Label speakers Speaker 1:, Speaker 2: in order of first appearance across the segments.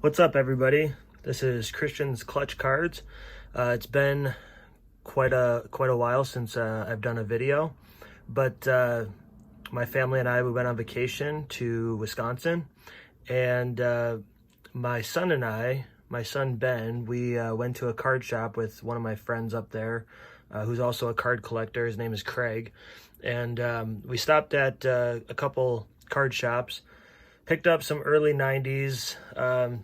Speaker 1: What's up, everybody? This is Christian's Clutch Cards. It's been quite a while since I've done a video, but my family and we went on vacation to Wisconsin, and my son Ben, we went to a card shop with one of my friends up there, who's also a card collector. His name is Craig, and we stopped at a couple card shops. Picked up some early 90s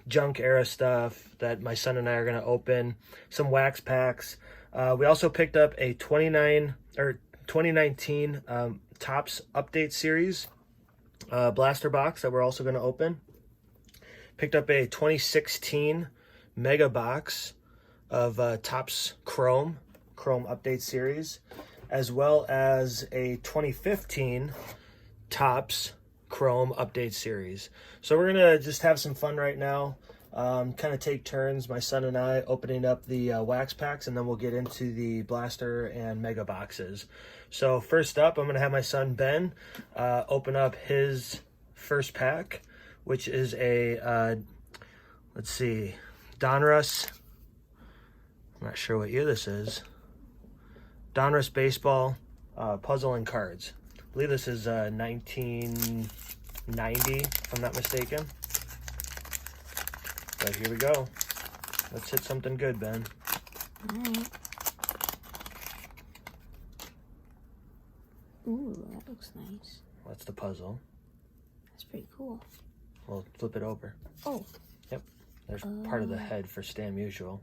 Speaker 1: junk era stuff that my son and I are going to open, some wax packs. We also picked up a 2019 Topps Update Series blaster box that we're also going to open. Picked up a 2016 mega box of Topps Chrome Update Series, as well as a 2015 Topps Chrome Update Series. So we're gonna just have some fun right now, kind of take turns, my son and I, opening up the wax packs, and then we'll get into the blaster and mega boxes. So first up, I'm gonna have my son Ben open up his first pack, which is a let's see, Donruss. I'm not sure what year this is. Donruss baseball puzzle and cards. I believe this is 1990, if I'm not mistaken. But here we go. Let's hit something good, Ben.
Speaker 2: Alright. Ooh, that looks nice.
Speaker 1: That's the puzzle.
Speaker 2: That's pretty cool.
Speaker 1: We'll flip it over.
Speaker 2: Oh.
Speaker 1: Yep. There's part of the head for Stan Musial.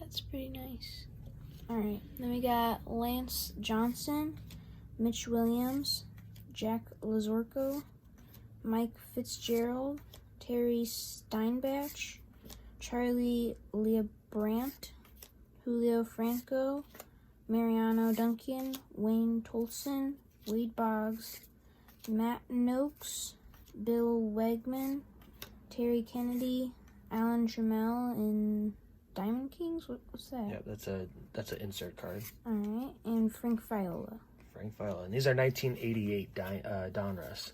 Speaker 2: That's pretty nice. Alright, then we got Lance Johnson, Mitch Williams, Jack Lazorko, Mike Fitzgerald, Terry Steinbach, Charlie Leibrandt, Julio Franco, Mariano Duncan, Wayne Tolson, Wade Boggs, Matt Noakes, Bill Wegman, Terry Kennedy, Alan Trammell, and Diamond Kings? What's that?
Speaker 1: Yeah, that's an insert card.
Speaker 2: Alright, and Frank Viola.
Speaker 1: Frank Viola. And these are 1988 Donruss.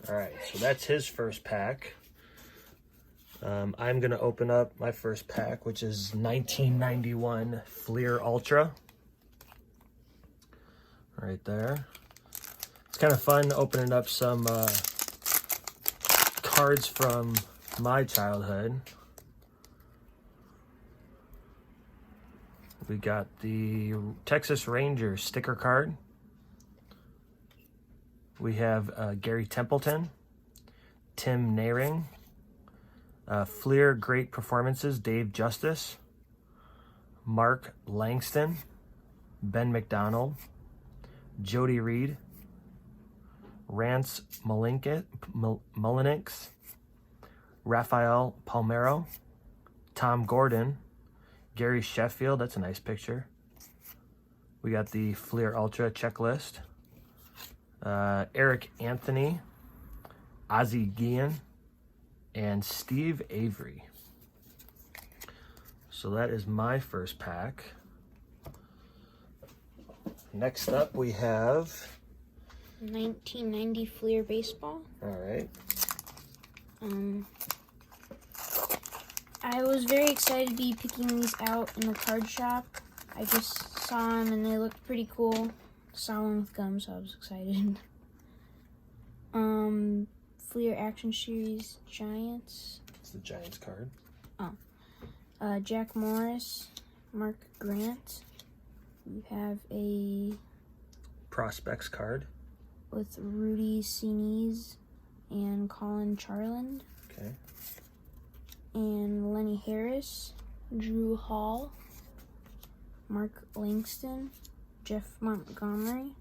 Speaker 1: Alright, so that's his first pack. I'm going to open up my first pack, which is 1991 Fleer Ultra. Right there. It's kind of fun opening up some cards from my childhood. We got the Texas Rangers sticker card. We have Gary Templeton, Tim Nehring, Fleer Great Performances, Dave Justice, Mark Langston, Ben McDonald, Jody Reed, Rance Mulliniks, Rafael Palmeiro, Tom Gordon, Gary Sheffield, that's a nice picture. We got the Fleer Ultra checklist. Eric Anthony, Ozzie Guillen, and Steve Avery. So that is my first pack. Next up we have
Speaker 2: 1990 Fleer Baseball.
Speaker 1: Alright.
Speaker 2: I was very excited to be picking these out in the card shop. I just saw them and they looked pretty cool. Saw one with gum, so I was excited. Fleer Action Series Giants.
Speaker 1: It's the Giants card.
Speaker 2: Jack Morris, Mark Grant. We have a
Speaker 1: Prospects card.
Speaker 2: with Rudy Sinise and Colin Charland.
Speaker 1: Okay.
Speaker 2: And Lenny Harris, Drew Hall, Mark Langston, Jeff Montgomery,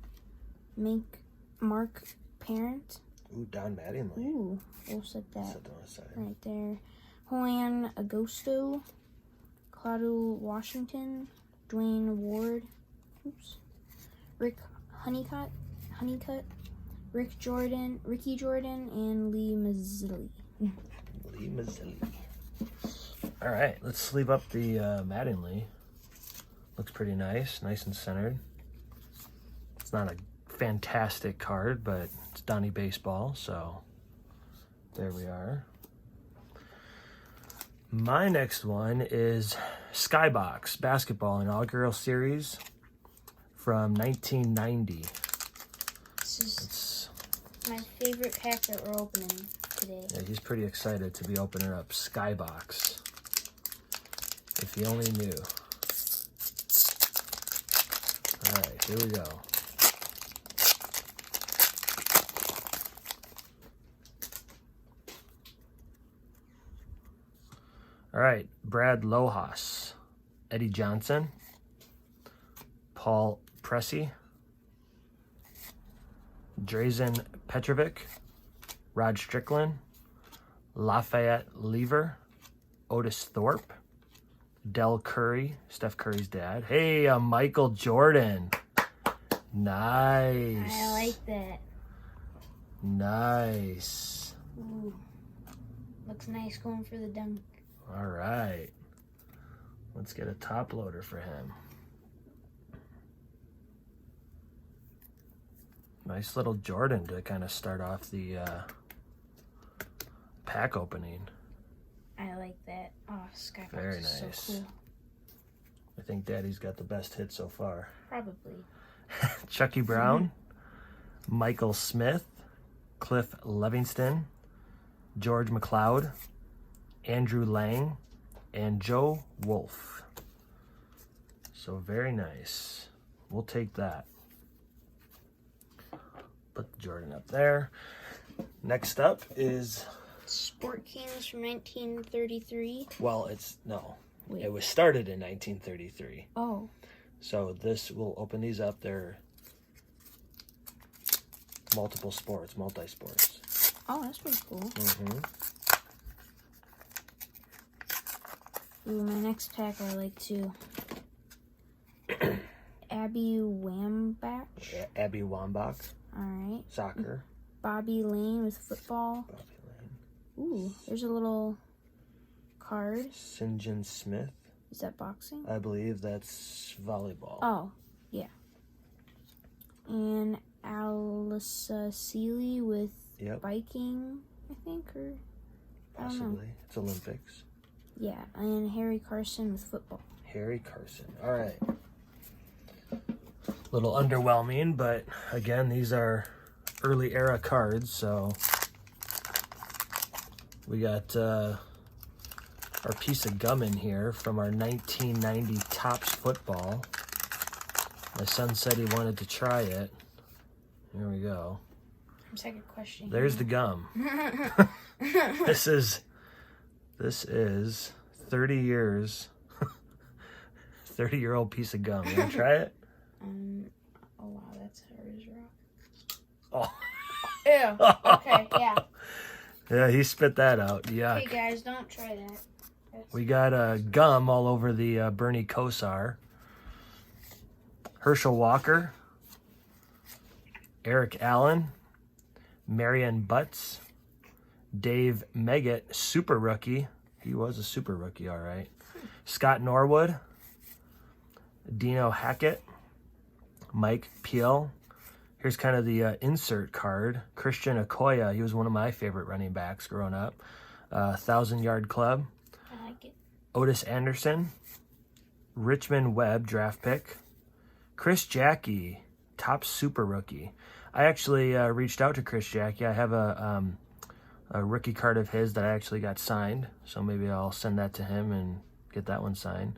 Speaker 2: Mark Parent.
Speaker 1: Ooh, Don Mattingly.
Speaker 2: Ooh, we'll set that
Speaker 1: Set that on the side.
Speaker 2: right there. Juan Agosto, Claudio Washington, Dwayne Ward, Rick Honeycutt, Ricky Jordan, and Lee Mazzilli.
Speaker 1: Lee Mazzilli. All right, let's sleeve up the Mattingly. Looks pretty nice and centered. It's not a fantastic card, but it's Donnie Baseball, so there we are. My next one is Skybox Basketball Inaugural Series from 1990.
Speaker 2: This is
Speaker 1: It's,
Speaker 2: my favorite pack that we're opening today.
Speaker 1: yeah, he's pretty excited to be opening up Skybox. If he only knew. All right, here we go. All right, Brad Lohaus, Eddie Johnson, Paul Pressey, Drazen Petrovic, Rod Strickland, Lafayette Lever, Otis Thorpe, Del Curry, Steph Curry's dad. Hey, Michael Jordan. Nice.
Speaker 2: I like that.
Speaker 1: Nice.
Speaker 2: Ooh. Looks nice going for the dunk.
Speaker 1: All right. Let's get a top loader for him. Nice little Jordan to kind of start off the pack opening.
Speaker 2: I like that. Oh, Skybox
Speaker 1: Very
Speaker 2: is
Speaker 1: nice.
Speaker 2: so cool.
Speaker 1: I think Daddy's got the best hit so far.
Speaker 2: Probably.
Speaker 1: Chucky Brown, Michael Smith, Cliff Livingston, George McLeod, Andrew Lang, and Joe Wolf. So very nice. We'll take that. Put the Jordan up there. Next up is,
Speaker 2: Sport Kings from 1933.
Speaker 1: well, it's, no.
Speaker 2: Wait.
Speaker 1: It was started in 1933.
Speaker 2: Oh,
Speaker 1: So this, we'll open these up. They're multiple sports, multi-sports.
Speaker 2: oh, that's pretty cool.
Speaker 1: Mm-hmm.
Speaker 2: Ooh, my next pack I like too. Abby Wambach.
Speaker 1: Abby Wambach,
Speaker 2: All right.
Speaker 1: soccer.
Speaker 2: Bobby Lane with football.
Speaker 1: Bobby Lane.
Speaker 2: Ooh, there's a little card.
Speaker 1: St. John Smith.
Speaker 2: Is that boxing?
Speaker 1: I believe that's volleyball.
Speaker 2: Oh, yeah. And Alyssa Seeley with
Speaker 1: Yep,
Speaker 2: biking, I think, or I don't know.
Speaker 1: possibly. It's Olympics.
Speaker 2: Yeah, and Harry Carson with football.
Speaker 1: Harry Carson. All right. Little underwhelming, but again, these are early era cards, so we got our piece of gum in here from our 1990 Topps football. My son said he wanted to try it. Here we go.
Speaker 2: Second question.
Speaker 1: There's the gum. This is 30 years. 30-year-old piece of gum. You want to try it?
Speaker 2: Oh wow, that's hard as
Speaker 1: Oh.
Speaker 2: rock. Ew. Okay, yeah.
Speaker 1: Yeah, he spit that out. Yuck.
Speaker 2: Hey guys, don't try that.
Speaker 1: We got gum all over the Bernie Kosar. Herschel Walker. Eric Allen. Marion Butts. Dave Meggett, super rookie. He was a super rookie, all right. Scott Norwood. Dino Hackett. Mike Peel. Here's kind of the insert card. Christian Okoye. He was one of my favorite running backs growing up. 1,000-yard club.
Speaker 2: I like it.
Speaker 1: Otis Anderson. Richmond Webb, draft pick. Chris Jackie, top super rookie. I actually reached out to Chris Jackie. I have a rookie card of his that I actually got signed. So maybe I'll send that to him and get that one signed.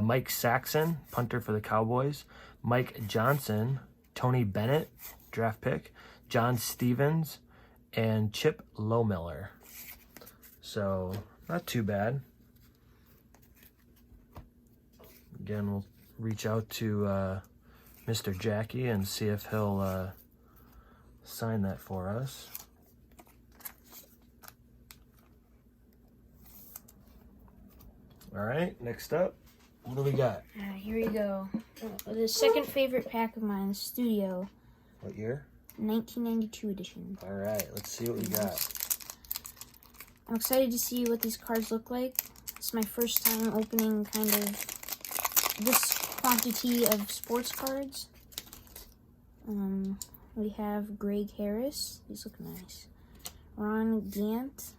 Speaker 1: Mike Saxon, punter for the Cowboys. Mike Johnson, Tony Bennett, draft pick. John Stevens, and Chip Lowmiller. So, not too bad. Again, we'll reach out to Mr. Jackie and see if he'll sign that for us. All right, next up, what do we got?
Speaker 2: Here we go. The second favorite pack of mine, the Studio,
Speaker 1: What year?
Speaker 2: 1992 edition.
Speaker 1: All right, let's see what we got.
Speaker 2: I'm excited to see what these cards look like. It's my first time opening kind of this quantity of sports cards. We have Greg Harris. These look nice. Ron Gant,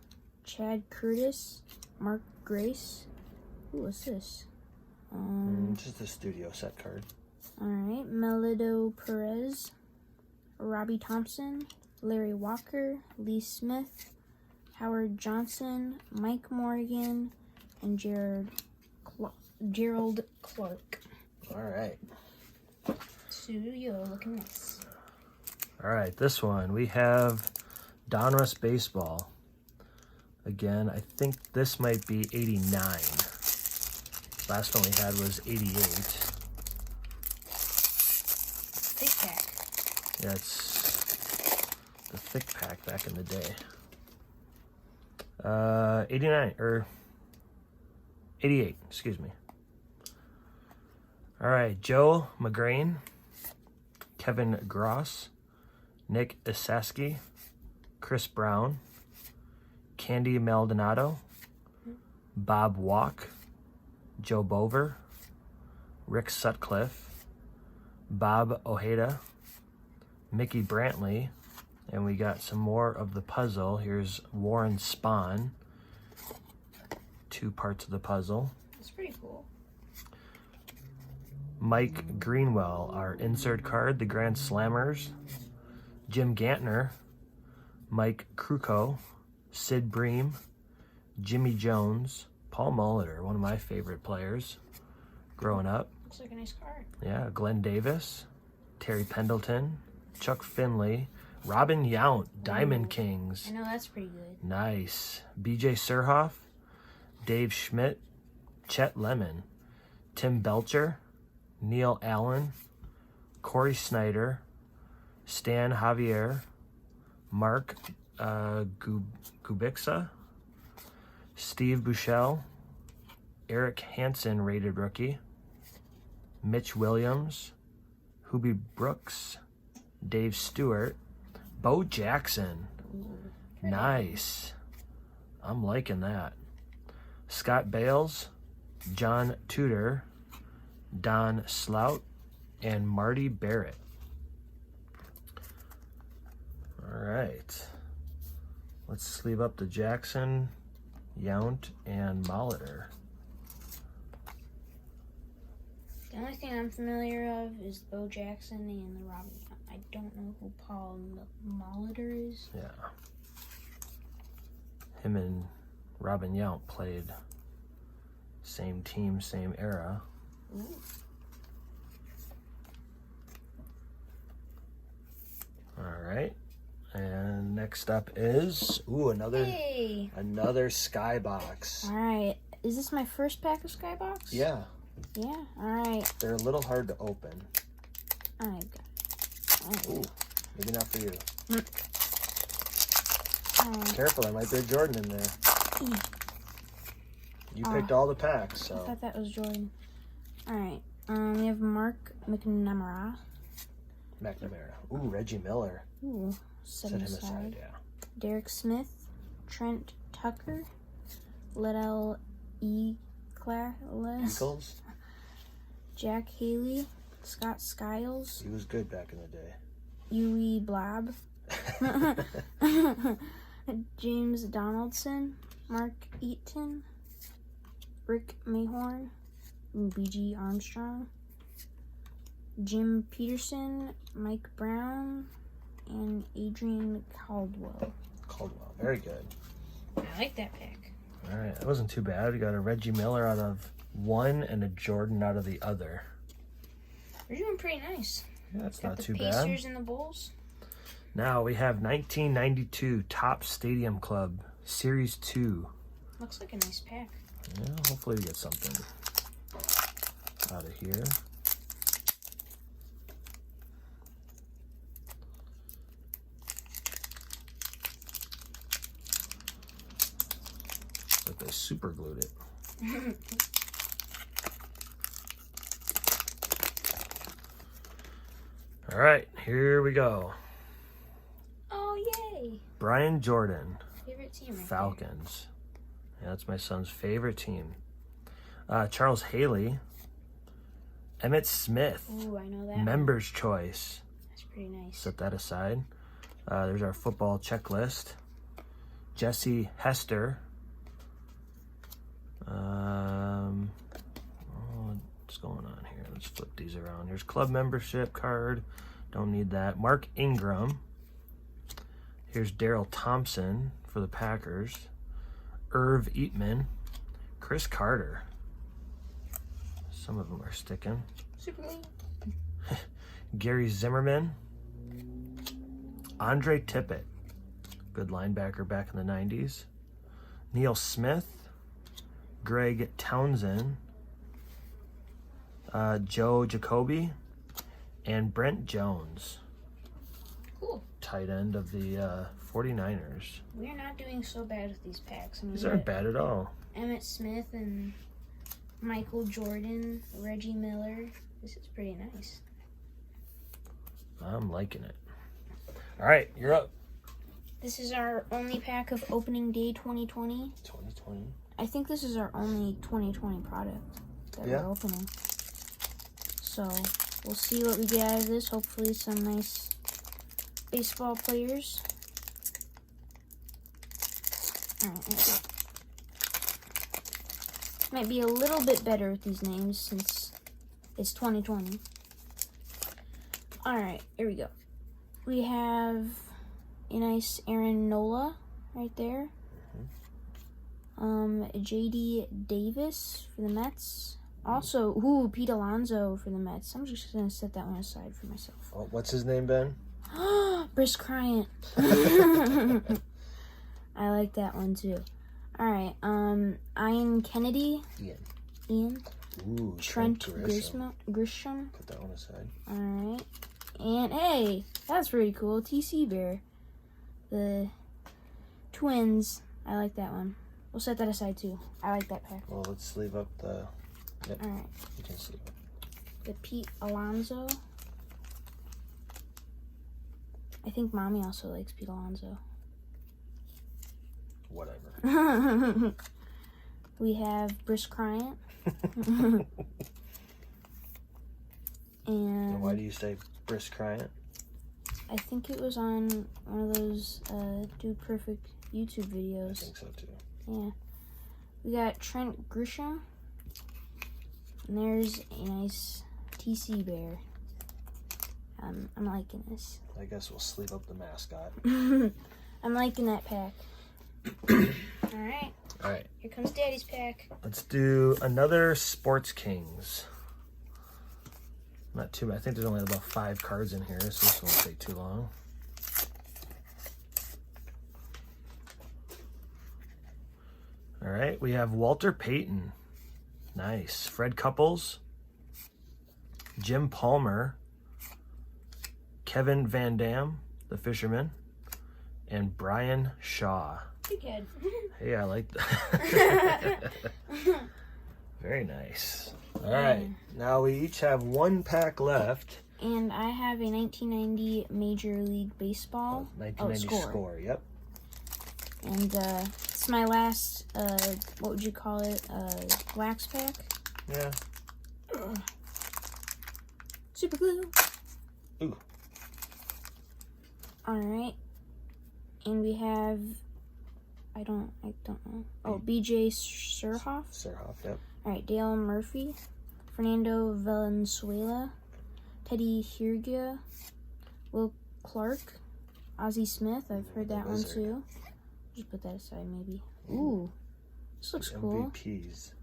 Speaker 2: Chad Curtis, Mark Grace. Ooh, what's this?
Speaker 1: Just a studio set card.
Speaker 2: Alright, Melido Perez, Robbie Thompson, Larry Walker, Lee Smith, Howard Johnson, Mike Morgan, and Gerald Clark.
Speaker 1: All right.
Speaker 2: Studio, look at this.
Speaker 1: All right, this one we have Donruss Baseball. Again, I think this might be 89. Last one we had was 88.
Speaker 2: Thick pack.
Speaker 1: Yeah, it's the thick pack back in the day. 89, or 88, excuse me. All right, Joe McGrain, Kevin Gross, Nick Isaski, Chris Brown, Candy Maldonado, Bob Walk, Joe Bover, Rick Sutcliffe, Bob Ojeda, Mickey Brantley, and we got some more of the puzzle. Here's Warren Spahn, 2 parts of the puzzle.
Speaker 2: That's pretty cool.
Speaker 1: Mike Greenwell, our insert card, the Grand Slammers, Jim Gantner, Mike Krukow, Sid Bream, Jimmy Jones, Paul Molitor, one of my favorite players growing up.
Speaker 2: Looks like a nice card.
Speaker 1: Yeah, Glenn Davis, Terry Pendleton, Chuck Finley, Robin Yount, Diamond Kings.
Speaker 2: I know that's pretty good.
Speaker 1: Nice. BJ Surhoff, Dave Schmidt, Chet Lemon, Tim Belcher, Neil Allen, Corey Snyder, Stan Javier, Mark Kubica, Steve Buechele, Eric Hansen, rated rookie, Mitch Williams, Hubie Brooks, Dave Stewart, Bo Jackson. Nice. I'm liking that. Scott Bales, John Tudor, Don Slout, and Marty Barrett. All right. Let's sleeve up the Jackson, Yount, and Molitor.
Speaker 2: The only thing I'm familiar of is Bo Jackson and the Robin. I don't know who Paul Molitor is.
Speaker 1: Yeah. Him and Robin Yount played same team, same era.
Speaker 2: Ooh.
Speaker 1: All right. And next up is another
Speaker 2: Hey.
Speaker 1: Skybox.
Speaker 2: All right. Is this my first pack of Skybox?
Speaker 1: Yeah,
Speaker 2: Yeah. All right.
Speaker 1: they're a little hard to open.
Speaker 2: I got it.
Speaker 1: Ooh, maybe not for you.
Speaker 2: All right.
Speaker 1: Careful, there might be a Jordan in there. You picked all the packs,
Speaker 2: I
Speaker 1: so
Speaker 2: thought that was Jordan. All right. We have Mark McNamara.
Speaker 1: McNamara. Ooh, Reggie Miller.
Speaker 2: Ooh.
Speaker 1: Set
Speaker 2: Set
Speaker 1: him
Speaker 2: aside.
Speaker 1: aside, yeah.
Speaker 2: Derek Smith, Trent Tucker, Liddell Eagles,
Speaker 1: Eagles.
Speaker 2: Jack Haley, Scott Skiles,
Speaker 1: He was good back in the day.
Speaker 2: Yui Blab, James Donaldson, Mark Eaton, Rick Mayhorn, BG Armstrong, Jim Peterson, Mike Brown, and Adrian Caldwell.
Speaker 1: Caldwell, very good.
Speaker 2: I like that pick.
Speaker 1: All right, that wasn't too bad. We got a Reggie Miller out of one and a Jordan out of the other.
Speaker 2: We're doing pretty nice.
Speaker 1: Yeah, that's
Speaker 2: Got
Speaker 1: not
Speaker 2: the
Speaker 1: too
Speaker 2: Pacers
Speaker 1: bad.
Speaker 2: and the Bulls.
Speaker 1: Now we have 1992 Top Stadium Club Series 2.
Speaker 2: Looks like a nice pack.
Speaker 1: Yeah, hopefully we get something out of here. Like they super glued it. All right, here we go.
Speaker 2: Oh, yay.
Speaker 1: Brian Jordan,
Speaker 2: Favorite team right
Speaker 1: Falcons. Yeah, that's my son's favorite team. Charles Haley, Emmett Smith,
Speaker 2: there. Ooh, I know that one.
Speaker 1: Members' Choice.
Speaker 2: That's pretty nice.
Speaker 1: Set that aside. There's our football checklist. Jesse Hester, Let's flip these around. Here's club membership card. Don't need that. Mark Ingram. Here's Daryl Thompson for the Packers. Irv Eatman. Chris Carter. Some of them are sticking.
Speaker 2: Super League.
Speaker 1: Gary Zimmerman. Andre Tippett. Good linebacker back in the 90s. Neil Smith. Greg Townsend. Joe Jacoby. And Brent Jones.
Speaker 2: Cool.
Speaker 1: Tight end of the 49ers.
Speaker 2: We're not doing so bad with these packs. I mean,
Speaker 1: These aren't bad at all.
Speaker 2: Emmitt Smith and Michael Jordan, Reggie Miller. This is pretty nice.
Speaker 1: I'm liking it. All right, you're up.
Speaker 2: This is our only pack of opening day 2020.
Speaker 1: 2020.
Speaker 2: I think this is our only 2020 product that
Speaker 1: Yeah.
Speaker 2: we're opening. So we'll see what we get out of this. Hopefully some nice baseball players. Alright, there we go. Might be a little bit better with these names since it's 2020. Alright, here we go. We have a nice Aaron Nola right there. JD Davis for the Mets. Also, Pete Alonso for the Mets. I'm just gonna set that one aside for myself.
Speaker 1: Oh, what's his name, Ben?
Speaker 2: Brisk Bryant. I like that one too. Alright, Ian Kennedy. Ian.
Speaker 1: Ooh,
Speaker 2: Trent Grisham.
Speaker 1: Put that one aside.
Speaker 2: Alright. And hey, that's pretty cool. TC Bear. The Twins. I like that one. We'll set that aside too. I like that pack.
Speaker 1: Well, let's leave up the... Yep,
Speaker 2: Alright.
Speaker 1: you can see it.
Speaker 2: The Pete Alonso. I think Mommy also likes Pete Alonso.
Speaker 1: Whatever.
Speaker 2: We have Brisk Bryant.
Speaker 1: And why do
Speaker 2: And
Speaker 1: you say Brisk Bryant?
Speaker 2: I think it was on one of those Dude Perfect YouTube
Speaker 1: I
Speaker 2: videos.
Speaker 1: think so too.
Speaker 2: Yeah. We got Trent Grisham. And there's a nice TC Bear. I'm liking this.
Speaker 1: I guess we'll sleeve up the mascot.
Speaker 2: I'm liking that pack. Alright,
Speaker 1: All right,
Speaker 2: here comes Daddy's pack.
Speaker 1: let's do another Sports Kings. Not too bad. I think there's only about 5 cards in here, so this won't take too long. All right, we have Walter Payton. Nice. Fred Couples. Jim Palmer. Kevin Van Dam, the fisherman. And Brian Shaw.
Speaker 2: Pretty good.
Speaker 1: Hey, I like that. Very nice. All right, now we each have 1 pack left.
Speaker 2: And I have a 1990 Major League Baseball
Speaker 1: 1990 score. Yep.
Speaker 2: And it's my last, what would you call it, wax pack?
Speaker 1: Yeah.
Speaker 2: Super glue.
Speaker 1: Ooh.
Speaker 2: Alright. And we have, I don't know. Oh, BJ Surhoff.
Speaker 1: Surhoff, yep.
Speaker 2: Alright, Dale Murphy. Fernando Valenzuela. Teddy Hirgia. Will Clark. Ozzie Smith. I've heard that one
Speaker 1: Lizard.
Speaker 2: too. Just put that aside maybe. Ooh. This looks cool.
Speaker 1: MVPs.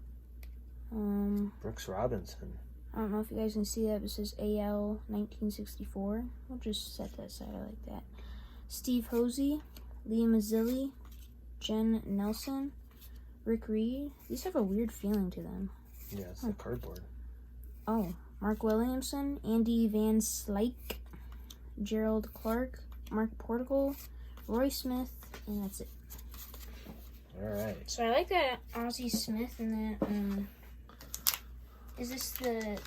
Speaker 1: Brooks Robinson.
Speaker 2: I don't know if you guys can see that, but it says AL 1964. We'll just set that aside. I like that. Steve Hosey, Liam Mazzilli, Jen Nelson, Rick Reed. These have a weird feeling to them.
Speaker 1: Yeah, it's the cardboard.
Speaker 2: Oh, Mark Williamson, Andy Van Slyke, Gerald Clark, Mark Portigal, Roy Smith, and that's it.
Speaker 1: All right.
Speaker 2: So I like that Ozzie Smith and that. Is this the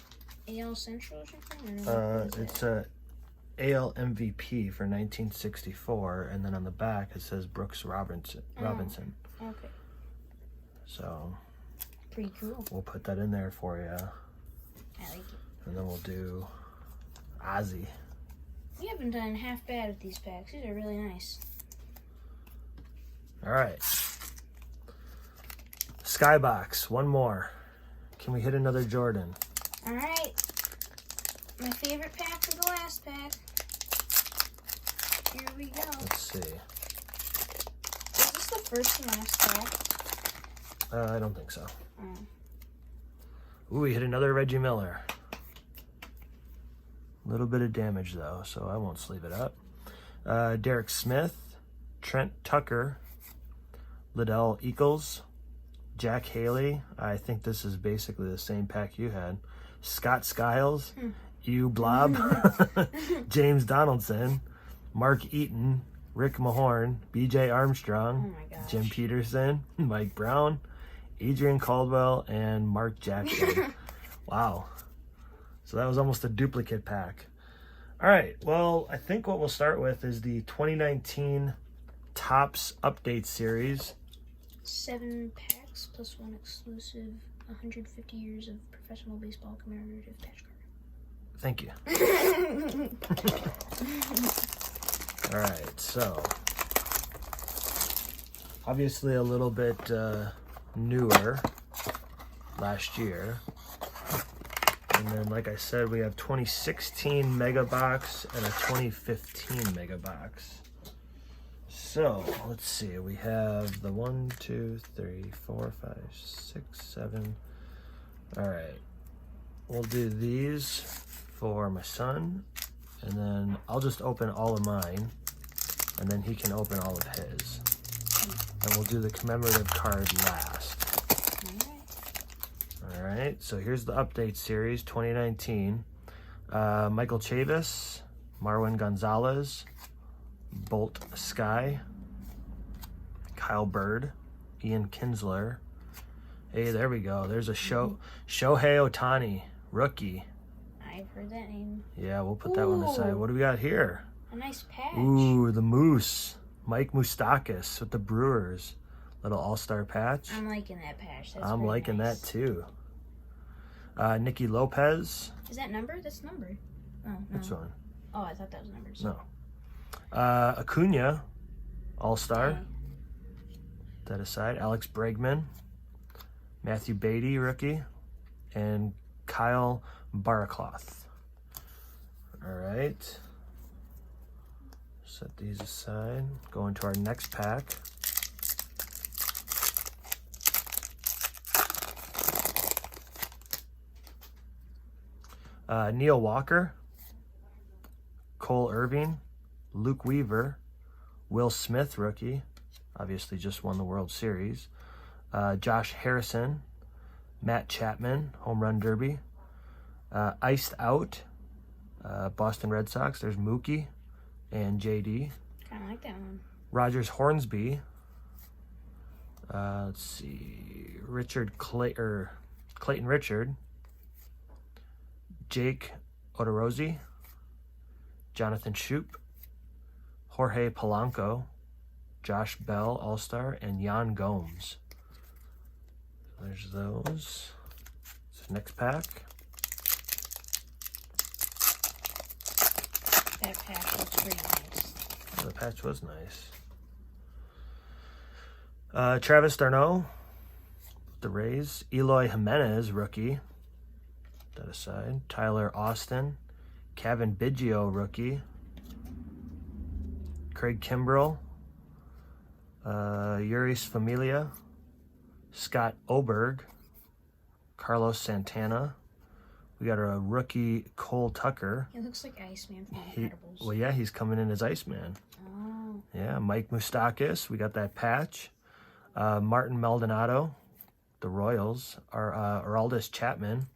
Speaker 2: AL Central or something? Or what is
Speaker 1: It's
Speaker 2: that?
Speaker 1: a AL MVP for 1964, and then on the back it says Brooks Robinson.
Speaker 2: Okay,
Speaker 1: So
Speaker 2: pretty cool.
Speaker 1: we'll put that in there for you,
Speaker 2: I like it.
Speaker 1: and then we'll do Ozzy.
Speaker 2: We haven't done half bad with these packs. These are really nice.
Speaker 1: All right. Skybox, one more. Can we hit another Jordan?
Speaker 2: All right, My favorite pack for the last pack. Here we go.
Speaker 1: Let's see.
Speaker 2: Is this the first and last pack?
Speaker 1: I don't think so.
Speaker 2: Oh.
Speaker 1: Ooh, we hit another Reggie Miller. A little bit of damage though, so I won't sleeve it up. Derek Smith, Trent Tucker, Liddell Eccles, Jack Haley. I think this is basically the same pack you had. Scott Skiles, Hugh Blob, James Donaldson, Mark Eaton, Rick Mahorn, BJ Armstrong,
Speaker 2: Oh my gosh.
Speaker 1: Jim Peterson, Mike Brown, Adrian Caldwell, and Mark Jackson. Wow. So that was almost a duplicate pack. All right, well, I think what we'll start with is the 2019 Topps Update Series.
Speaker 2: 7 packs plus 1 exclusive 150 years of professional baseball commemorative patch card.
Speaker 1: Thank you. All right, so obviously a little bit newer last year. And then, like I said, we have 2016 Mega Box and a 2015 Mega Box. So, let's see. We have the 1, 2, 3, 4, 5, 6, 7. All right. We'll do these for my son. And then I'll just open all of mine. And then he can open all of his. And we'll do the commemorative card last. All right, so here's the update series 2019. Michael Chavis, Marwin Gonzalez, Bolt Sky, Kyle Bird, Ian Kinsler. Hey, there we go. There's a Shohei Ohtani, rookie.
Speaker 2: I've heard that name.
Speaker 1: Yeah, we'll put that one aside.
Speaker 2: Ooh.
Speaker 1: What do we got here?
Speaker 2: A nice patch.
Speaker 1: Ooh, the Moose, Mike Moustakas with the Brewers. Little all-star patch.
Speaker 2: I'm liking that patch. That's
Speaker 1: I'm
Speaker 2: very
Speaker 1: liking
Speaker 2: nice.
Speaker 1: that too. Nicky Lopez.
Speaker 2: Is that numbered? That's numbered. Oh, no.
Speaker 1: Which one?
Speaker 2: Oh, I thought that was numbered.
Speaker 1: No. Acuna, all-star.
Speaker 2: Okay.
Speaker 1: That aside. Alex Bregman, Matthew Beatty, rookie, and Kyle Baracloth. All right. Set these aside. Go into our next pack. Neil Walker, Cole Irving, Luke Weaver, Will Smith, rookie, obviously just won the World Series, Josh Harrison, Matt Chapman, Home Run Derby, Iced Out, Boston Red Sox, there's Mookie and JD,
Speaker 2: Kind of like that one.
Speaker 1: Rogers Hornsby, let's see, Clayton Richard, Jake Odorizzi, Jonathan Shoup, Jorge Polanco, Josh Bell, All-Star, and Yan Gomes. There's those. So next pack.
Speaker 2: That patch looks pretty nice.
Speaker 1: The patch was nice. Travis d'Arnaud, the Rays. Eloy Jimenez, rookie. That aside. Tyler Austin, Kevin Biggio, rookie. Craig Kimbrell, Yuris Familia, Scott Oberg, Carlos Santana. We got a rookie Cole Tucker.
Speaker 2: It looks like Iceman from Incredibles.
Speaker 1: Well, yeah, he's coming in as Iceman.
Speaker 2: Oh.
Speaker 1: Yeah, Mike Moustakas. We got that patch. Martin Maldonado, the Royals. Aroldis Chapman.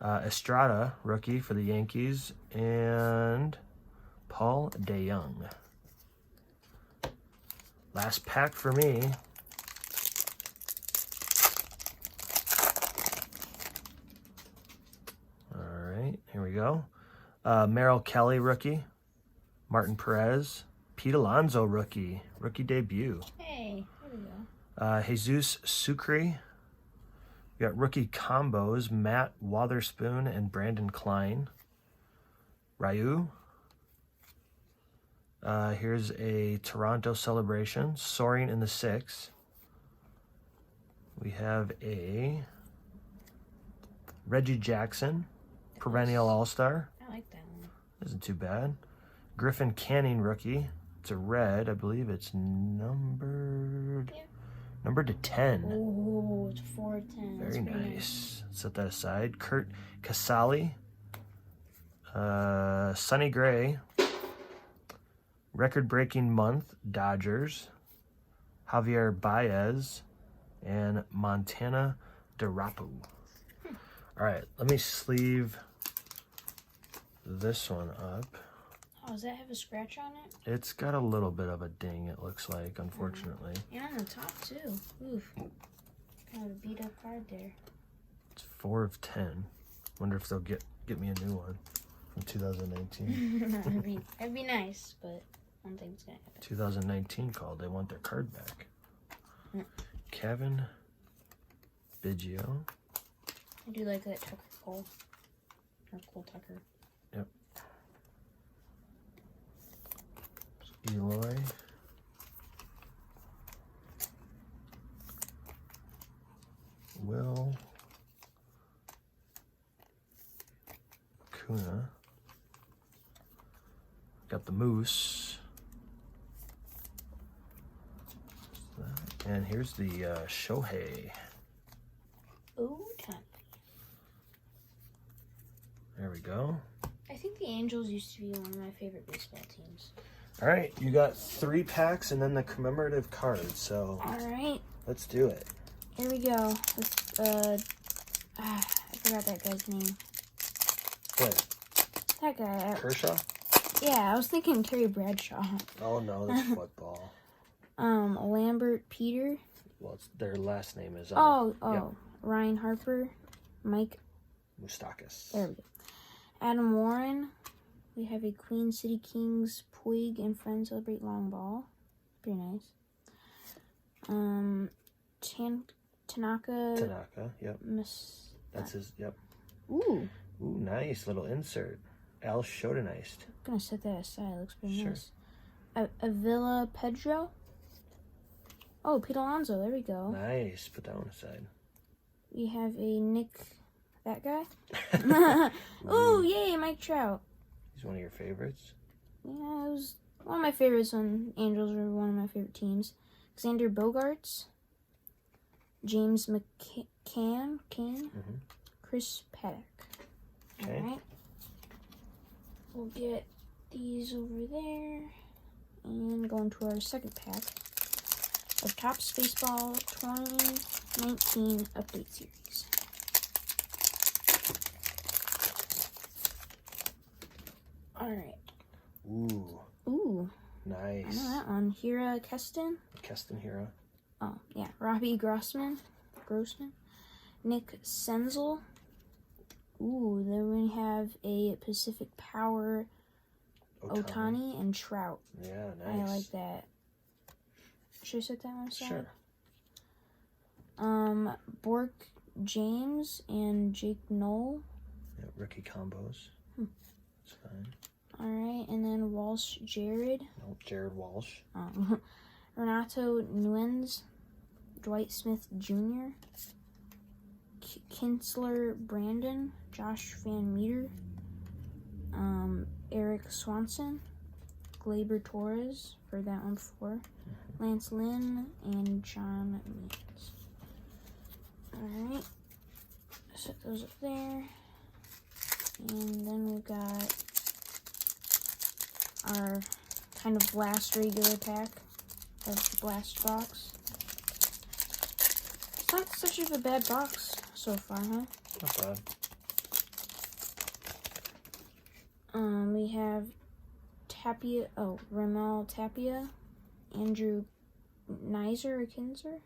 Speaker 1: Estrada, rookie for the Yankees. And Paul DeJong. Last pack for me. All right, here we go. Merrill Kelly, rookie. Martin Perez. Pete Alonso, rookie debut.
Speaker 2: Hey, there we go.
Speaker 1: Jesus Sucre. We got rookie combos, Matt Wotherspoon and Brandon Klein. Ryu. Here's a Toronto celebration, Soaring in the Six. We have a Reggie Jackson, Perennial All-Star.
Speaker 2: I like that one.
Speaker 1: Isn't too bad. Griffin Canning rookie. It's a red. I believe it's numbered.
Speaker 2: Yeah.
Speaker 1: Numbered to 10.
Speaker 2: Oh, it's 4 of 10.
Speaker 1: Very
Speaker 2: That's pretty
Speaker 1: nice. Set that aside. Kurt Casali. Sonny Gray. Record-breaking month, Dodgers. Javier Baez. And Montana DeRapu. All right, let me sleeve this one up.
Speaker 2: Oh, does that have a scratch on it?
Speaker 1: It's got a little bit of a ding, it looks like, unfortunately.
Speaker 2: And on the top, too. Oof. Kind of a beat up card there.
Speaker 1: It's 4 of 10. Wonder if they'll get me a new one from 2019.
Speaker 2: That'd be nice, but I don't think it's going to happen.
Speaker 1: 2019 called. They want their card back. Kevin Biggio.
Speaker 2: I do like that Tucker Cole. Or Cole Tucker.
Speaker 1: Yep. Eloy. Will. Kuna. Got the Moose. And here's the Shohei.
Speaker 2: Oh, time.
Speaker 1: There we go.
Speaker 2: I think the Angels used to be one of my favorite baseball teams.
Speaker 1: All right, you got 3 packs and then the commemorative card. So
Speaker 2: All right,
Speaker 1: let's do it.
Speaker 2: here we go. I forgot that guy's name.
Speaker 1: What?
Speaker 2: That guy.
Speaker 1: Kershaw?
Speaker 2: Yeah, I was thinking Terry Bradshaw.
Speaker 1: Oh no, that's football.
Speaker 2: Lambert Peter.
Speaker 1: Well, their last name is
Speaker 2: Yep. Ryan Harper, Mike.
Speaker 1: Moustakas.
Speaker 2: There we go. Adam Warren. We have a Queen City Kings Puig and Friends Celebrate Long Ball. Pretty nice.
Speaker 1: Tanaka, yep. That's his, yep.
Speaker 2: Ooh.
Speaker 1: Ooh, nice little insert. Al Shodanist.
Speaker 2: I'm gonna set that aside. It looks pretty
Speaker 1: Sure.
Speaker 2: nice. Avila Pedro. Oh, Pete Alonso. There we go.
Speaker 1: Nice. Put that one aside.
Speaker 2: We have a Nick, that guy. Ooh, yay, Mike Trout.
Speaker 1: He's one of your favorites.
Speaker 2: Yeah, it was one of my favorites when Angels were one of my favorite teams. Xander Bogaerts. James McCann. Chris Paddock.
Speaker 1: Okay.
Speaker 2: Alright. We'll get these over there. And go into our second pack of Topps Baseball 2019 Update Series. Alright. Ooh.
Speaker 1: Nice.
Speaker 2: I know that one. Hira Keston.
Speaker 1: Keston Hira.
Speaker 2: Oh, yeah. Robbie Grossman. Nick Senzel. Ooh, then we have a Pacific Power Otani and Trout.
Speaker 1: Yeah, nice.
Speaker 2: I like that. Should I set that one aside?
Speaker 1: Sure.
Speaker 2: Bork James and Jake Knoll.
Speaker 1: Yeah, rookie combos. It's fine.
Speaker 2: Alright, and then Walsh Jared.
Speaker 1: No, Jared Walsh.
Speaker 2: Renato Nuens. Dwight Smith Jr. Kinsler Brandon. Josh Van Meter. Eric Swanson. Gleyber Torres. For that one before. Lance Lynn and John Means. Alright. Set those up there. And then we've got our kind of last regular pack of the Blast box. It's not such of a bad box so far, huh?
Speaker 1: Not bad.
Speaker 2: We have Ramel Tapia, Andrew Nizer or Kinzer,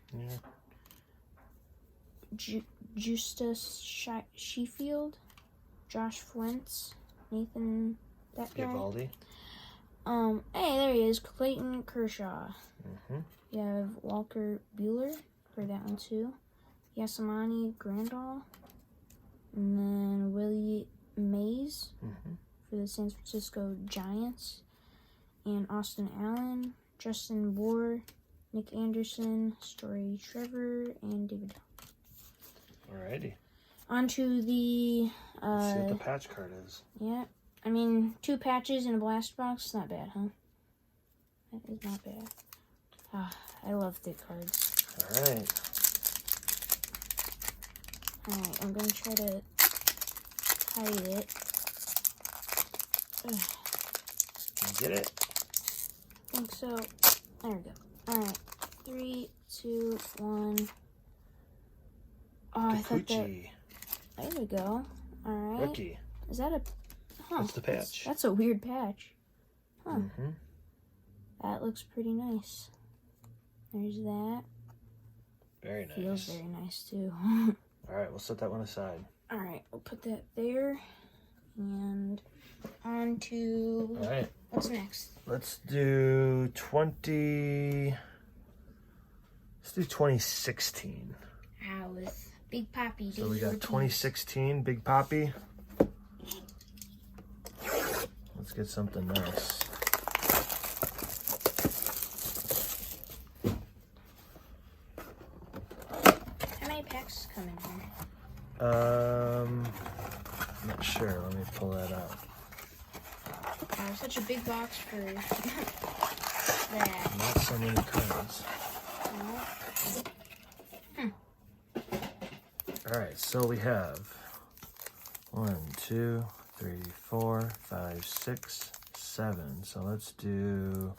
Speaker 2: Justus Sheffield, Josh Fuentes, Nathan, that guy.
Speaker 1: Givaldi.
Speaker 2: Hey, there he is, Clayton Kershaw. You have Walker Buehler for that one too. Yasamani Grandal. And then Willie Mays for the San Francisco Giants. And Austin Allen, Justin Bohr, Nick Anderson, Story Trevor, and David.
Speaker 1: Alrighty.
Speaker 2: onto the
Speaker 1: Let's see what the patch card is.
Speaker 2: yeah. I mean, 2 patches in a blaster box. Not bad, huh? That is not bad. Ah, I love thick cards.
Speaker 1: Alright.
Speaker 2: Alright, I'm gonna try to hide it. Ugh,
Speaker 1: You get it?
Speaker 2: I think so. There we go. Alright. 3, 2, 1. Oh, I thought that.
Speaker 1: Kikuchi.
Speaker 2: There we go. Alright.
Speaker 1: Rookie.
Speaker 2: Is that a. Huh.
Speaker 1: That's the patch.
Speaker 2: That's a weird patch. Huh.
Speaker 1: Mm-hmm.
Speaker 2: That looks pretty nice. There's that.
Speaker 1: Very nice.
Speaker 2: Feels very nice too.
Speaker 1: Alright, we'll set that one aside.
Speaker 2: Alright, we'll put that there. And on to
Speaker 1: Alright.
Speaker 2: what's next?
Speaker 1: Let's do 2016.
Speaker 2: With Big Poppy.
Speaker 1: So we got 2016 Big Poppy. Let's get something nice.
Speaker 2: How many packs come in here?
Speaker 1: I'm not sure. Let me pull that out.
Speaker 2: Such a big box for that.
Speaker 1: Not so many cards. Alright, so we have 1, 2, 3, 4, 5, 6, 7. So let's do.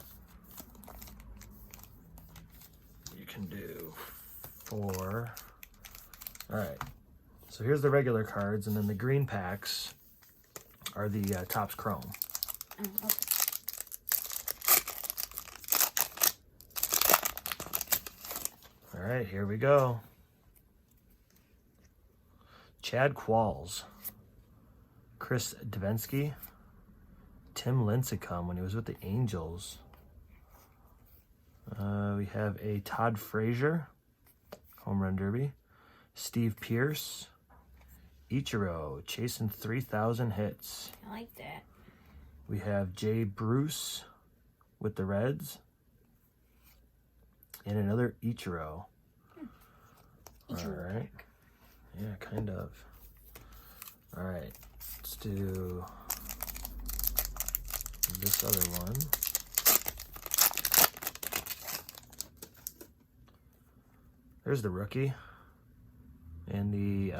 Speaker 1: You can do 4. Alright. So here's the regular cards, and then the green packs are the Topps Chrome.
Speaker 2: Oh, okay.
Speaker 1: Alright, here we go. Chad Qualls, Chris Davinsky, Tim Lincecum when he was with the Angels. We have a Todd Frazier, Home Run Derby. Steve Pearce, Ichiro, chasing 3,000 hits.
Speaker 2: I like that.
Speaker 1: We have Jay Bruce with the Reds. And another Ichiro.
Speaker 2: Ichiro
Speaker 1: All right. Yeah, kind of. All right. Let's do this other one. There's the rookie. And the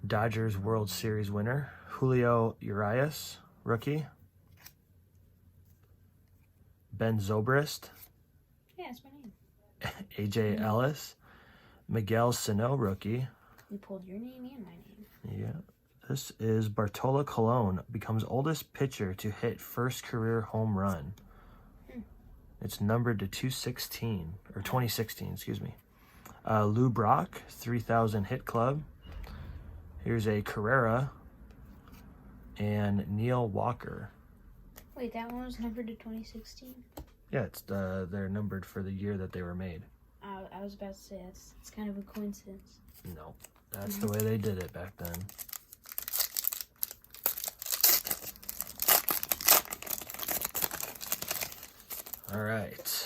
Speaker 1: Dodgers World Series winner, Julio Urias, rookie. Ben Zobrist.
Speaker 2: Yeah, that's my name.
Speaker 1: AJ Ellis. Miguel Sano, rookie.
Speaker 2: You pulled your name and my name.
Speaker 1: Yeah. This is Bartolo Colon, becomes oldest pitcher to hit first career home run. It's numbered to 216, or 2016, excuse me. Lou Brock, 3,000 hit club. Here's a Carrera and Neil Walker.
Speaker 2: Wait, that one was numbered to 2016?
Speaker 1: Yeah, it's they're numbered for the year that they were made.
Speaker 2: I was about to say, it's kind of a coincidence.
Speaker 1: No, that's the way they did it back then. All right.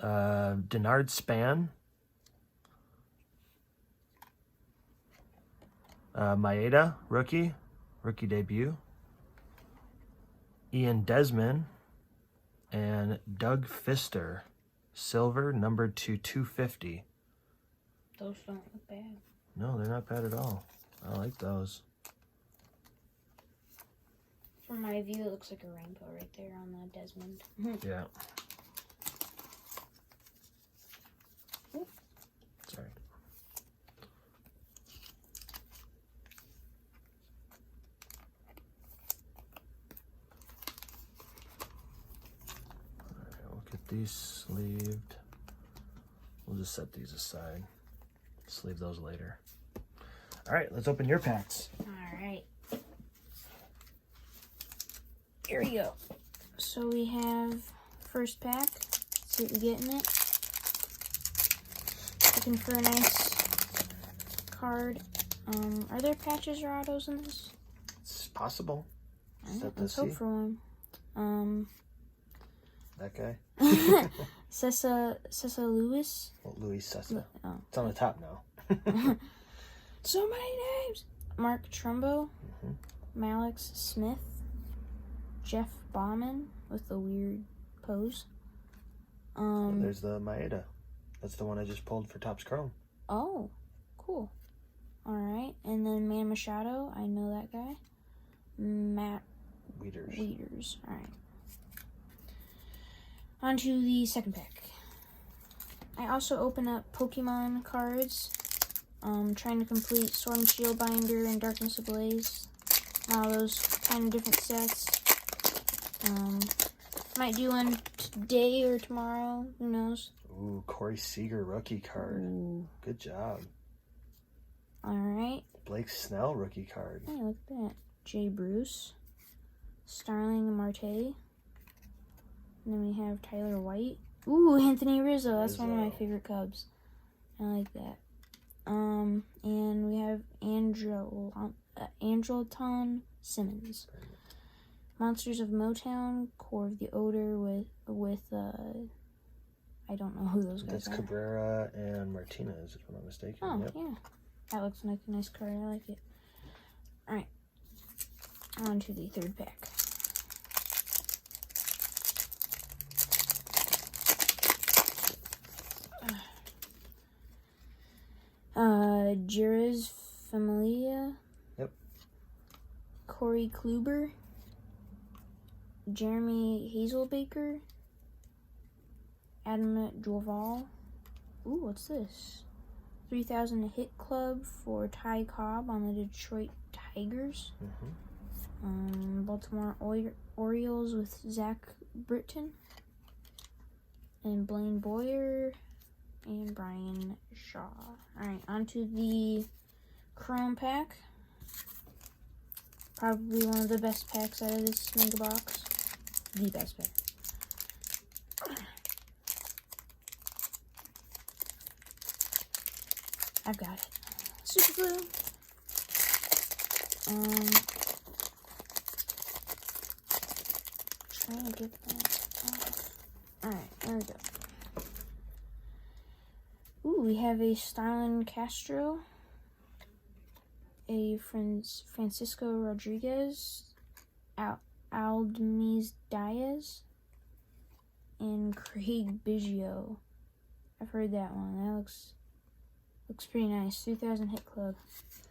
Speaker 1: Denard Span. Maeda, rookie debut. Ian Desmond and Doug Fister, silver, numbered to 250.
Speaker 2: Those don't look bad.
Speaker 1: No, they're not bad at all. I like those.
Speaker 2: From my view, it looks like a rainbow right there on the Desmond.
Speaker 1: Yeah. Sorry. Alright, we'll get these sleeved. We'll just set these aside. Sleeve those later. Alright, let's open your packs.
Speaker 2: Alright. Here we go. So we have first pack. Let's see what we get in it. Looking for a nice card. Are there patches or autos in this?
Speaker 1: It's possible.
Speaker 2: Let's hope for one.
Speaker 1: That guy?
Speaker 2: Cessa Lewis.
Speaker 1: Well, Luis Sessa.
Speaker 2: Oh.
Speaker 1: It's on the top now.
Speaker 2: So many names. Mark Trumbo, Malix Smith, Jeff Bauman with the weird pose.
Speaker 1: There's the Maeda. That's the one I just pulled for Topps Chrome.
Speaker 2: Oh, cool. All right, and then Man Machado, I know that guy. Matt Wieters. All right. On to the second pack. I also open up Pokemon cards. Trying to complete Sword and Shield binder and Darkness Ablaze. All those kind of different sets. Might do one today or tomorrow. Who knows?
Speaker 1: Ooh, Corey Seager rookie card.
Speaker 2: Ooh.
Speaker 1: Good job.
Speaker 2: All right.
Speaker 1: Blake Snell rookie card.
Speaker 2: Hey, look at that. Jay Bruce. Starling Marte. And then we have Tyler White. Ooh, Anthony Rizzo. That's one of my favorite Cubs. I like that. And we have Andrelton Simmons. Monsters of Motown, Core of the Odor with I don't know who those guys
Speaker 1: That's
Speaker 2: are.
Speaker 1: Cabrera and Martinez, if I'm not mistaken.
Speaker 2: Oh,
Speaker 1: Yep.
Speaker 2: yeah. That looks like a nice card. I like it. Alright. On to the third pack. Jerez Familia.
Speaker 1: Yep.
Speaker 2: Corey Kluber. Jeremy Hazelbaker. Adam Duvall. Ooh, what's this? 3,000 hit club for Ty Cobb on the Detroit Tigers. Baltimore Orioles with Zach Britton. And Blaine Boyer. And Brian Shaw. Alright, on to the Chrome pack. Probably one of the best packs out of this mega box. The best pack. I've got it. Super glue. Trying to get that off. Alright, there we go. Ooh, we have a Starlin Castro, a Francisco Rodriguez, Aldemiz Diaz, and Craig Biggio. I've heard that one. That looks pretty nice. 3,000 hit club.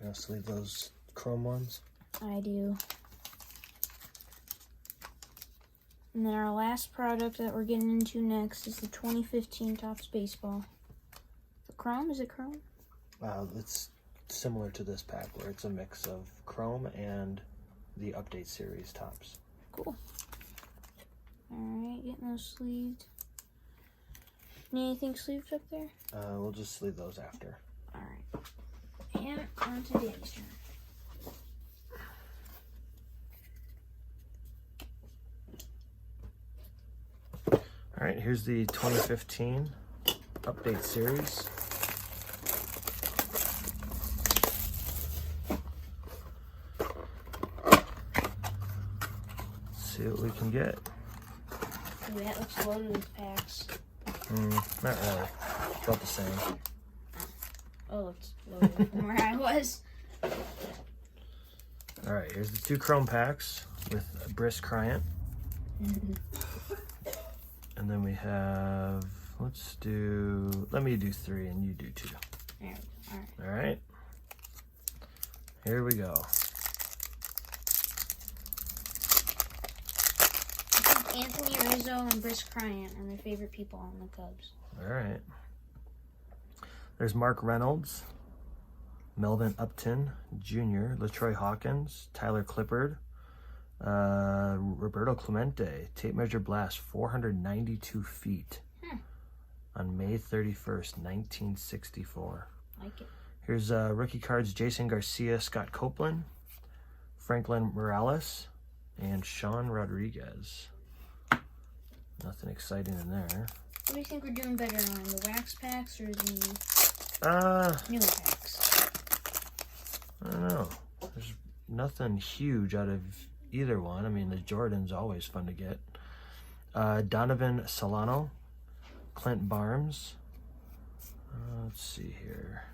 Speaker 1: You want to leave those chrome ones?
Speaker 2: I do. And then our last product that we're getting into next is the 2015 Topps Baseball. Chrome? Is it Chrome?
Speaker 1: It's similar to this pack where it's a mix of Chrome and the Update Series Topps.
Speaker 2: Cool. Alright, getting those sleeved. Need anything sleeved up there?
Speaker 1: We'll just leave those after.
Speaker 2: Alright. And on to Danny's turn.
Speaker 1: Alright, here's the 2015 Update Series. See what we can get.
Speaker 2: Ooh, that looks loaded with packs.
Speaker 1: Not really. About the same.
Speaker 2: Oh, it's loaded from where I was.
Speaker 1: Alright, here's the 2 Chrome packs with Briss Bryant. And then we have, let me do 3 and you do 2.
Speaker 2: There we go. Alright.
Speaker 1: Alright. Here we go.
Speaker 2: I think Anthony Rizzo and Briss Bryant are my favorite people on the Cubs.
Speaker 1: Alright. There's Mark Reynolds, Melvin Upton Jr., LaTroy Hawkins, Tyler Clippard, Roberto Clemente, tape measure blast, 492 feet on May 31st, 1964.
Speaker 2: Like it.
Speaker 1: Here's rookie cards: Jason Garcia, Scott Copeland, Franklin Morales, and Sean Rodriguez. Nothing exciting in there.
Speaker 2: What do you think we're doing better on, the wax packs or the newer packs?
Speaker 1: I don't know. There's nothing huge out of either one. I mean, the Jordan's always fun to get. Donovan Solano, Clint Barnes. Let's see here.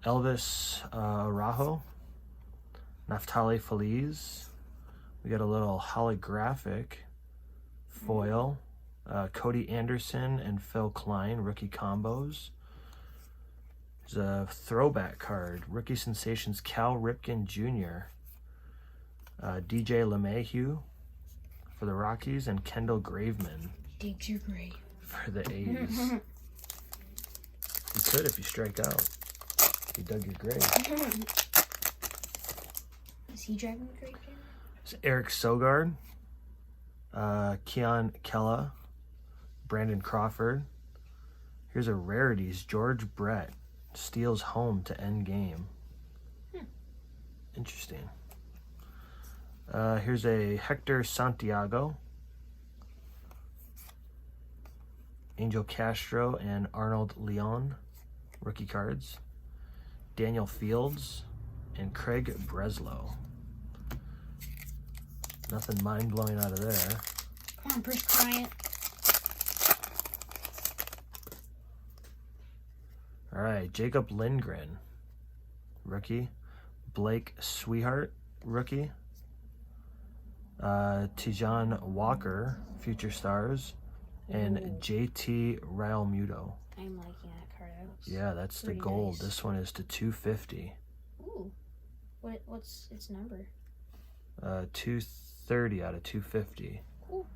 Speaker 1: Elvis Araujo, Naftali Feliz. We got a little holographic foil. Cody Anderson and Phil Klein, rookie combos. There's a throwback card, Rookie Sensations, Cal Ripken Jr., DJ LeMahieu for the Rockies, and Kendall Graveman
Speaker 2: Dig your grave.
Speaker 1: for the A's. You could if you strike out. You dug your grave.
Speaker 2: Is he driving the grave?
Speaker 1: It's Eric Sogard, Keon Kella, Brandon Crawford. Here's a rarities, George Brett steals home to end game. Interesting. Here's a Hector Santiago, Angel Castro, and Arnold Leon, rookie cards. Daniel Fields and Craig Breslow. Nothing mind-blowing out of there.
Speaker 2: Come on, Bruce Bryant.
Speaker 1: All right, Jacob Lindgren, rookie. Blake Sweetheart, rookie. Tijan Walker, Future Stars. And
Speaker 2: Ooh.
Speaker 1: JT Realmuto.
Speaker 2: I'm liking that card. That looks
Speaker 1: Yeah, that's the
Speaker 2: pretty
Speaker 1: gold.
Speaker 2: nice.
Speaker 1: This one is to 250.
Speaker 2: Ooh. What's its number?
Speaker 1: 230 out of 250.
Speaker 2: Cool.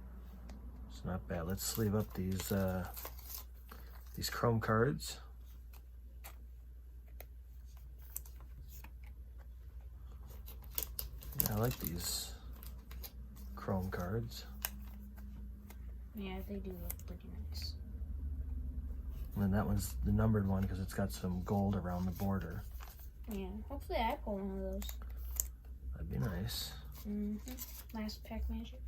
Speaker 1: It's not bad. Let's sleeve up these chrome cards. Yeah, I like these chrome cards.
Speaker 2: Yeah, they do look pretty nice.
Speaker 1: And then that one's the numbered one because it's got some gold around the border.
Speaker 2: Yeah, hopefully I pull one of those.
Speaker 1: That'd be nice.
Speaker 2: Last pack magic.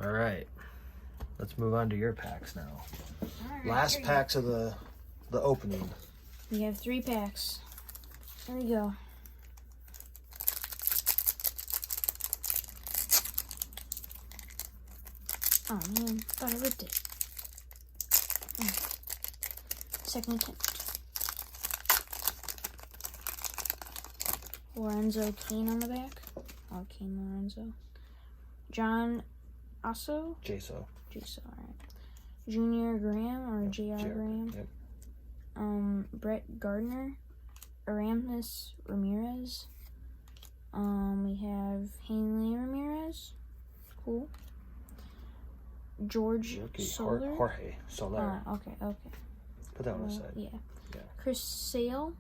Speaker 1: All right. Let's move on to your packs now.
Speaker 2: Alright,
Speaker 1: Last
Speaker 2: here you
Speaker 1: packs of the opening.
Speaker 2: go. We have 3 packs. There we go. Oh man, thought I ripped it. Second attempt. Lorenzo Kane on the back. Oh, Kane Lorenzo. John Asso.
Speaker 1: Jaso.
Speaker 2: Alright. Junior Graham or J.R. Graham.
Speaker 1: Yep.
Speaker 2: Brett Gardner. Aramis Ramirez. We have Hanley Ramirez. Cool. George
Speaker 1: Rookie,
Speaker 2: Soler.
Speaker 1: Jorge Soler.
Speaker 2: Okay.
Speaker 1: Put that one aside.
Speaker 2: Yeah.
Speaker 1: Yeah.
Speaker 2: Chris Sale.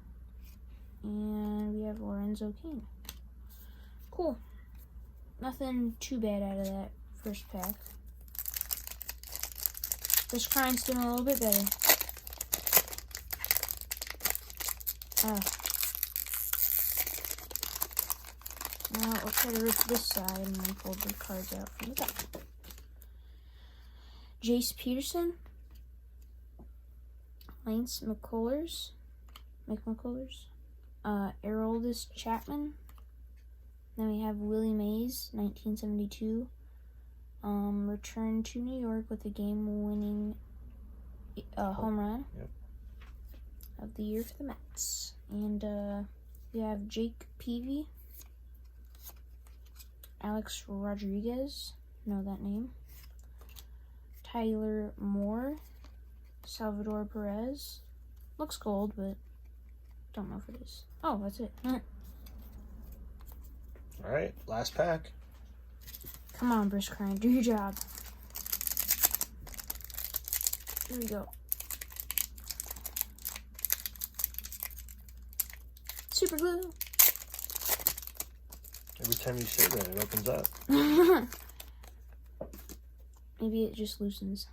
Speaker 2: And we have Lorenzo Kane. Cool. Nothing too bad out of that first pack. This Crime's doing a little bit better. Oh. Now we'll try to rip this side and then pull the cards out from the top. Jace Peterson. Lance McCullers. Aroldis Chapman. Then we have Willie Mays, 1972. Returned to New York with a game-winning home run of the year for the Mets. And we have Jake Peavy. Alex Rodriguez. Know that name. Tyler Moore. Salvador Perez. Looks gold, but don't know if it is. Oh, that's it.
Speaker 1: All right, last pack.
Speaker 2: Come on, Bruce Crane, do your job. Here we go. Super glue.
Speaker 1: Every time you say that, it opens up.
Speaker 2: Maybe it just loosens.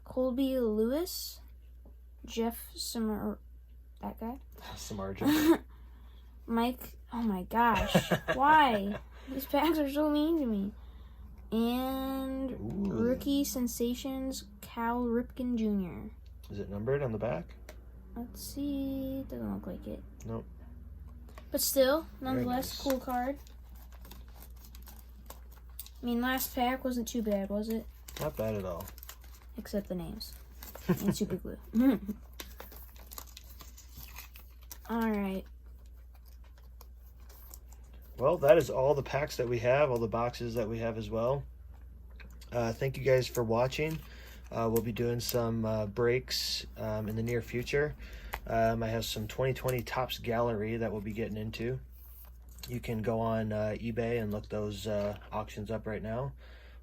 Speaker 2: Colby Lewis. Jeff Summer. That guy.
Speaker 1: Samardzija.
Speaker 2: Mike. Oh my gosh. Why? These packs are so mean to me. And
Speaker 1: Ooh.
Speaker 2: Rookie Sensations, Cal Ripken Jr.
Speaker 1: Is it numbered on the back?
Speaker 2: Let's see. Doesn't look like it.
Speaker 1: Nope.
Speaker 2: But still, nonetheless,
Speaker 1: nice.
Speaker 2: cool card. I mean, last pack wasn't too bad, was it?
Speaker 1: Not bad at all.
Speaker 2: Except the names. And super glue. Alright.
Speaker 1: Well, that is all the packs that we have, all the boxes that we have as well. Thank you guys for watching. We'll be doing some breaks in the near future. I have some 2020 Topps Gallery that we'll be getting into. You can go on eBay and look those auctions up right now.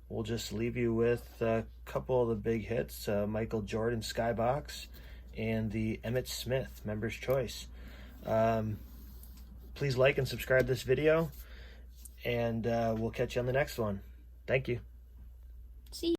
Speaker 1: We'll just leave you with a couple of the big hits, Michael Jordan Skybox and the Emmitt Smith Members Choice. Please like and subscribe this video, and we'll catch you on the next one. Thank you.
Speaker 2: See